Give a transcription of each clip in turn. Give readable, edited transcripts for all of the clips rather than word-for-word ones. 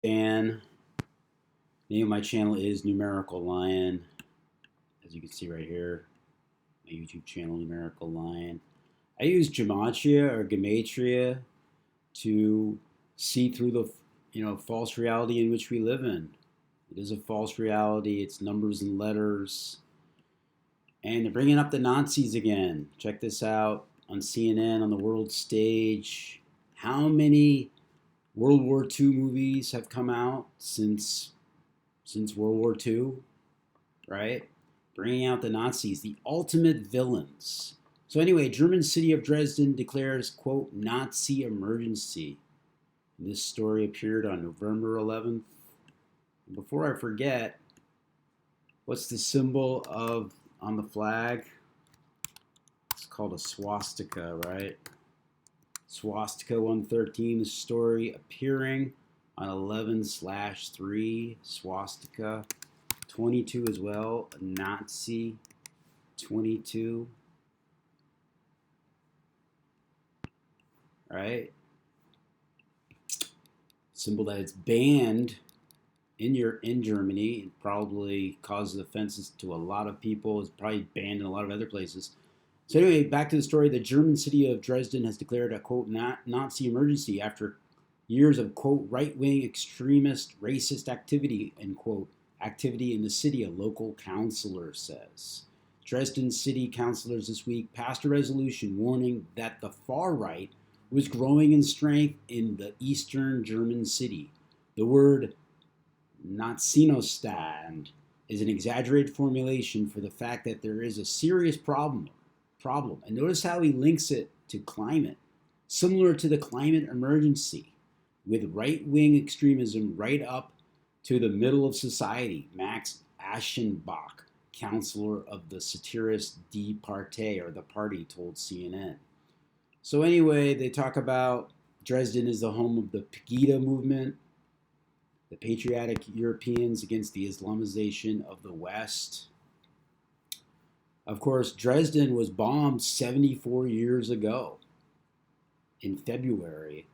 And the name of my channel is Numerical Lion. As you can see right here, my YouTube channel, Numerical Lion. I use gematria to see through the false reality in which we live in. It is a false reality. It's numbers and letters. And they're bringing up the Nazis again. Check this out on CNN on the world stage. How many World War II movies have come out since World War II, right? Bringing out the Nazis, the ultimate villains. So anyway, German city of Dresden declares, quote, Nazi emergency. This story appeared on November 11th. Before I forget, what's the symbol of on the flag? It's called a swastika, right? Swastika 113, the story appearing on 11/3, swastika 22 as well, Nazi 22, right? Symbol that it's banned in Germany. It probably causes offenses to a lot of people. It's probably banned in a lot of other places. So anyway, back to the story. The German city of Dresden has declared a, quote, Nazi emergency after years of, quote, right-wing extremist racist activity, end quote, activity in the city, a local councilor says. Dresden city councilors this week passed a resolution warning that the far right was growing in strength in the eastern German city. The word Nazinosstand is an exaggerated formulation for the fact that there is a serious problem. And notice how he links it to climate, similar to the climate emergency, with right-wing extremism right up to the middle of society. Max Aschenbach, counselor of the satirist Die Partei, or the party, told CNN. So anyway, they talk about Dresden is the home of the Pegida movement, the patriotic Europeans against the Islamization of the West. Of course, Dresden was bombed 74 years ago in February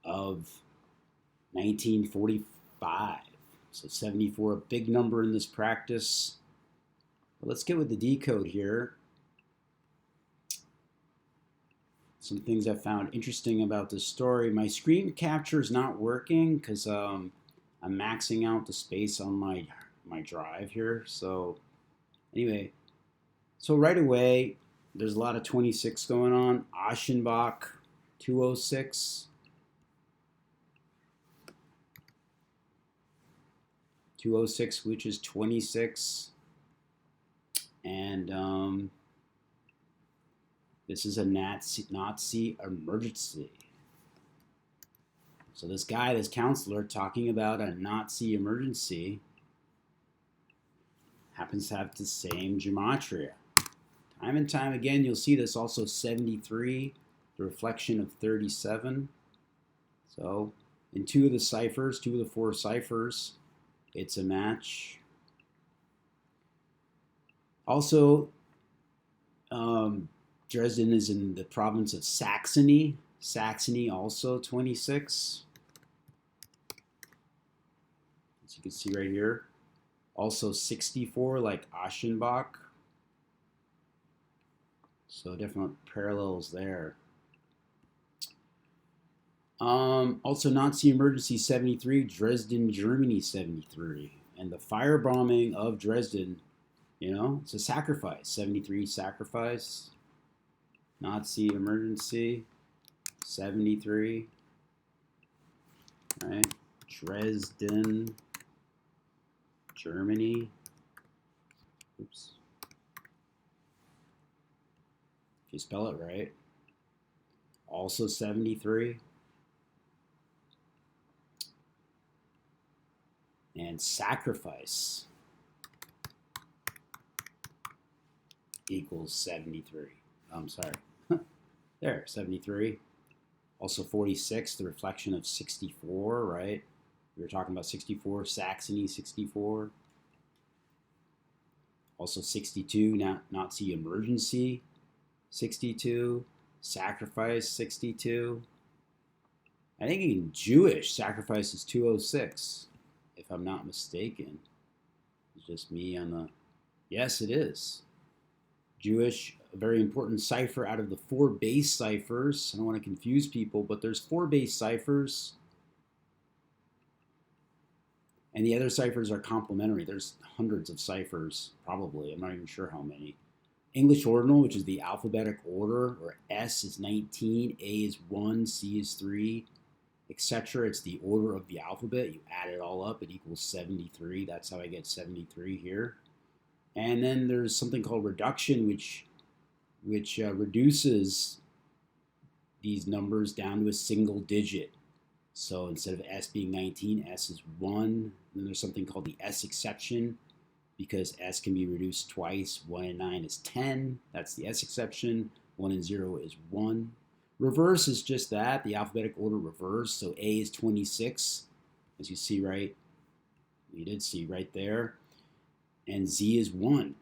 of 1945. So 74, a big number in this practice. But let's get with the decode here. Some things I found interesting about this story. My screen capture is not working because I'm maxing out the space on my drive here. So anyway, so right away, there's a lot of 26 going on. Aschenbach, 206. 206, which is 26. And this is a Nazi emergency. So this guy, this counselor, talking about a Nazi emergency happens to have the same gematria. Time and time again, you'll see this also 73, the reflection of 37. So in two of the 4 ciphers, it's a match. Also, Dresden is in the province of Saxony. Saxony also 26. As you can see right here. Also 64 like Aschenbach. So definite parallels there. Also Nazi emergency 73, Dresden, Germany 73. And the firebombing of Dresden, it's a sacrifice. 73 sacrifice. Nazi emergency 73. Right? Dresden, Germany. Oops. If you spell it right. Also 73. And sacrifice equals 73. I'm sorry. There, 73. Also 46, the reflection of 64, right? We were talking about 64, Saxony 64. Also 62, Nazi emergency 62, sacrifice 62. I think in Jewish, sacrifice is 206, if I'm not mistaken. It's just me on the. Yes, it is. Jewish, a very important cipher out of the 4 base ciphers. I don't want to confuse people, but there's 4 base ciphers, and the other ciphers are complementary. There's hundreds of ciphers, probably. I'm not even sure how many. English ordinal, which is the alphabetic order, or S is 19, A is 1, C is 3, etc. It's the order of the alphabet. You add it all up, it equals 73. That's how I get 73 here. And then there's something called reduction, which reduces these numbers down to a single digit. So instead of S being 19, S is 1. Then there's something called the S exception, because S can be reduced twice. 1 and 9 is 10. That's the S exception. 1 and 0 is 1. Reverse is just that, the alphabetic order reverse. So A is 26, as you see right, you did see right there. And Z is 1.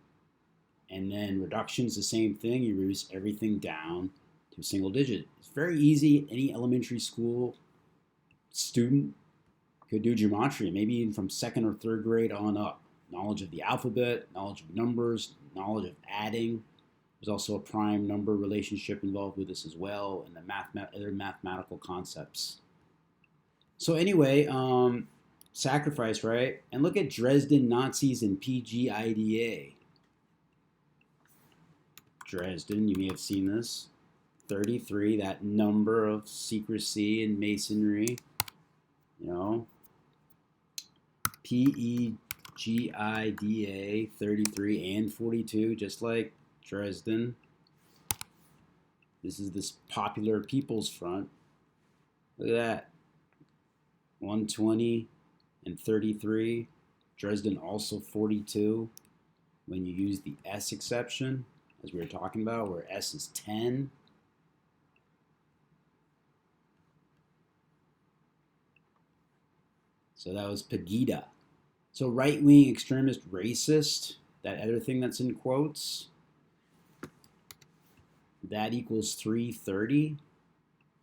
And then reduction is the same thing. You reduce everything down to a single digit. It's very easy. Any elementary school student could do gematria, maybe even from 2nd or 3rd grade on up. Knowledge of the alphabet, knowledge of numbers, knowledge of adding. There's also a prime number relationship involved with this as well, and the other mathematical concepts. So anyway, sacrifice, right? And look at Dresden, Nazis, and PGIDA. Dresden, you may have seen this. 33, that number of secrecy and masonry. You know, PEGIDA, 33 and 42, just like Dresden. This is this Popular People's Front. Look at that. 120 and 33. Dresden also 42. When you use the S exception, as we were talking about, where S is 10. So that was Pegida. So right-wing extremist racist, that other thing that's in quotes, that equals 330,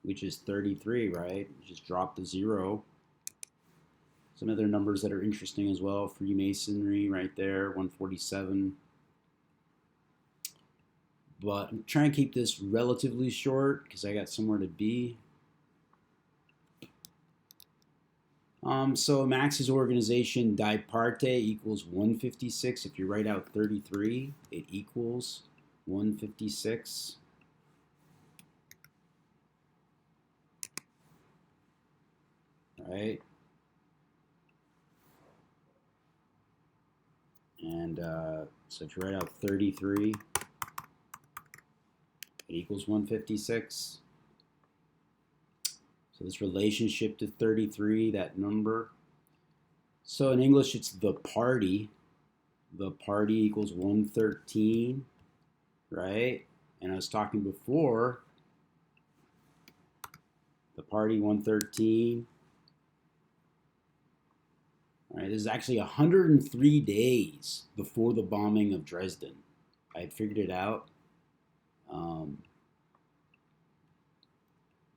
which is 33, right? You just drop the 0. Some other numbers that are interesting as well. Freemasonry right there, 147. But I'm trying to keep this relatively short because I got somewhere to be. So Max's organization Die Parte equals 156. If you write out 33, it equals 156. Right? And so if you write out 33, it equals 156. So this relationship to 33, that number. So in English, it's the party. The party equals 113, right? And I was talking before, the party 113. All right, this is actually 103 days before the bombing of Dresden. I had figured it out.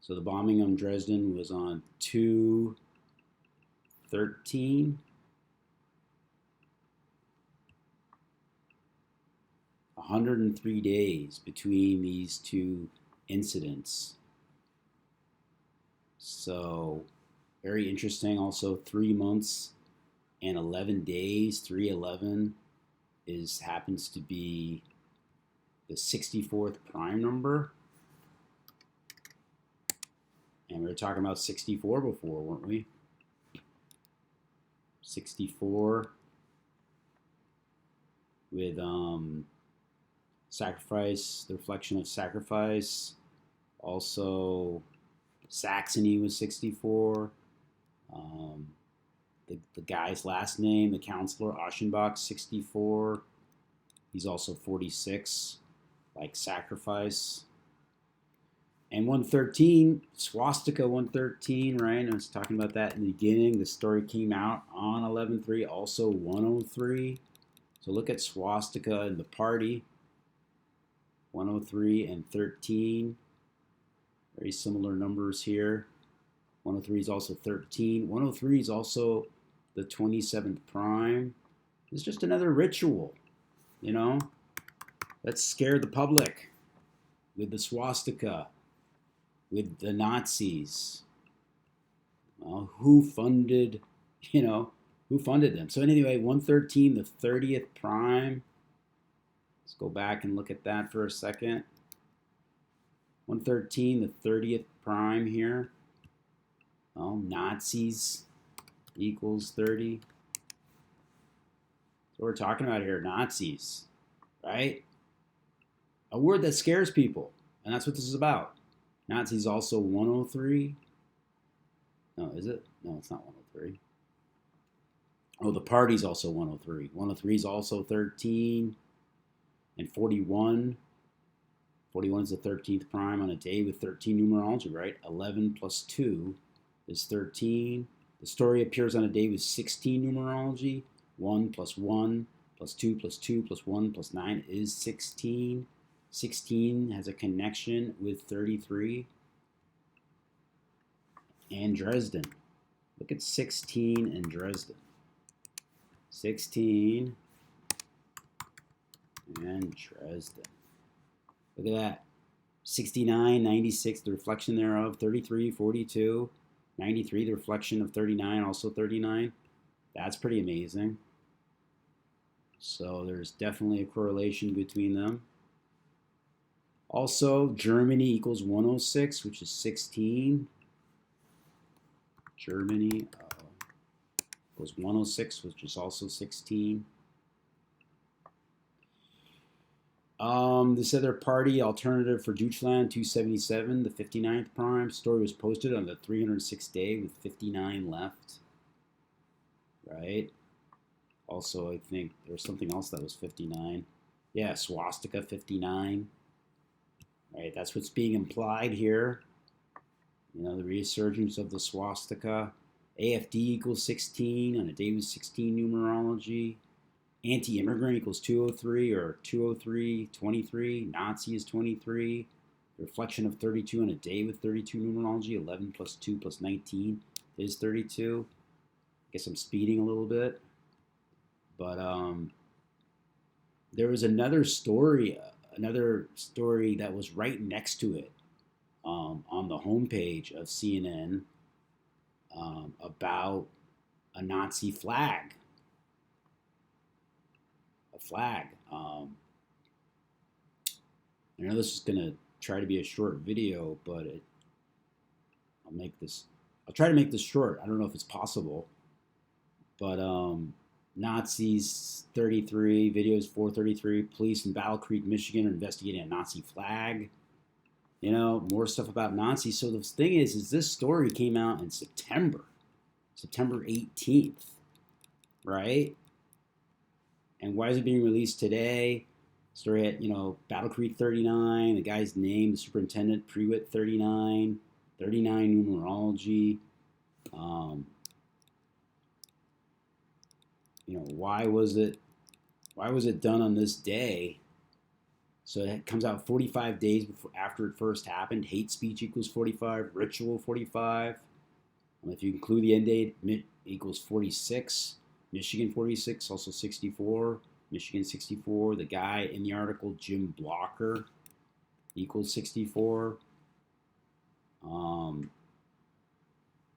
So the bombing of Dresden was on 2/13. 103 days between these two incidents. So very interesting. Also 3 months and 11 days. 311 happens to be the 64th prime number. And we were talking about 64 before, weren't we? 64 with sacrifice, the reflection of sacrifice. Also, Saxony was 64. The guy's last name, the counselor, Aschenbach, 64. He's also 46, like sacrifice. And 113, swastika 113, right? I was talking about that in the beginning. The story came out on 11/3, also 103. So look at swastika and the party. 103 and 13. Very similar numbers here. 103 is also 13. 103 is also the 27th prime. It's just another ritual, you know? Let's scare the public with the swastika, with the Nazis. Well, who funded them? So anyway, 113, the 30th prime. Let's go back and look at that for a second. 113, the 30th prime here. Well, Nazis equals 30. So we're talking about here, Nazis, right? A word that scares people, and that's what this is about. Nazis also 103. No, is it? No, it's not 103. Oh, the party's also 103. 103 is also 13 and 41. 41 is the 13th prime on a day with 13 numerology, right? 11 plus 2 is 13. The story appears on a day with 16 numerology. 1 plus 1 plus 2 plus 2 plus 1 plus 9 is 16. 16 has a connection with 33. And Dresden. Look at 16 and Dresden. 16 and Dresden. Look at that. 69, 96, the reflection thereof. 33, 42. 93, the reflection of 39, also 39. That's pretty amazing. So there's definitely a correlation between them. Also, Germany equals 106, which is 16. Germany equals 106, which is also 16. This other party, alternative for Deutschland, 277, the 59th prime. Story was posted on the 306th day with 59 left. Right? Also, I think there was something else that was 59. Yeah, swastika 59. Right, that's what's being implied here. You know, the resurgence of the swastika. AFD equals 16 on a day with 16 numerology. Anti-immigrant equals 203 or 203, 23. Nazi is 23. The reflection of 32 on a day with 32 numerology. 11 plus 2 plus 19 is 32. I guess I'm speeding a little bit. But there was another story that was right next to it on the homepage of CNN about a Nazi flag. A flag. I know this is going to try to be a short video, but I'll try to make this short. I don't know if it's possible. But Nazis 33, videos 433, police in Battle Creek, Michigan are investigating a Nazi flag. You know, more stuff about Nazis. So the thing is this story came out in September 18th, right? And why is it being released today? Story at, Battle Creek 39, the guy's name, the superintendent, Prewitt 39, 39 numerology. Why was it done on this day? So it comes out 45 days after it first happened. Hate speech equals 45. Ritual 45. And if you include the end date, equals 46. Michigan 46, also 64. Michigan 64. The guy in the article, Jim Blocker, equals 64.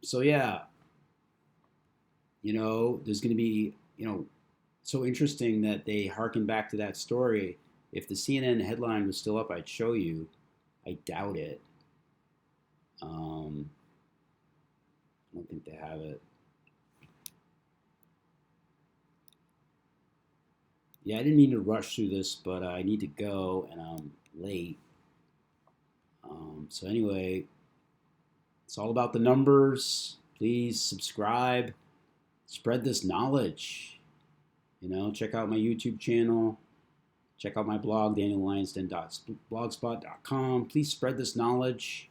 So yeah, there's going to be, so interesting that they harken back to that story. If the CNN headline was still up, I'd show you. I doubt it. I don't think they have it. Yeah, I didn't mean to rush through this, but I need to go, and I'm late. So anyway, it's all about the numbers. Please subscribe. Spread this knowledge. Check out my YouTube channel. Check out my blog, daniellionsden.blogspot.com. Please spread this knowledge.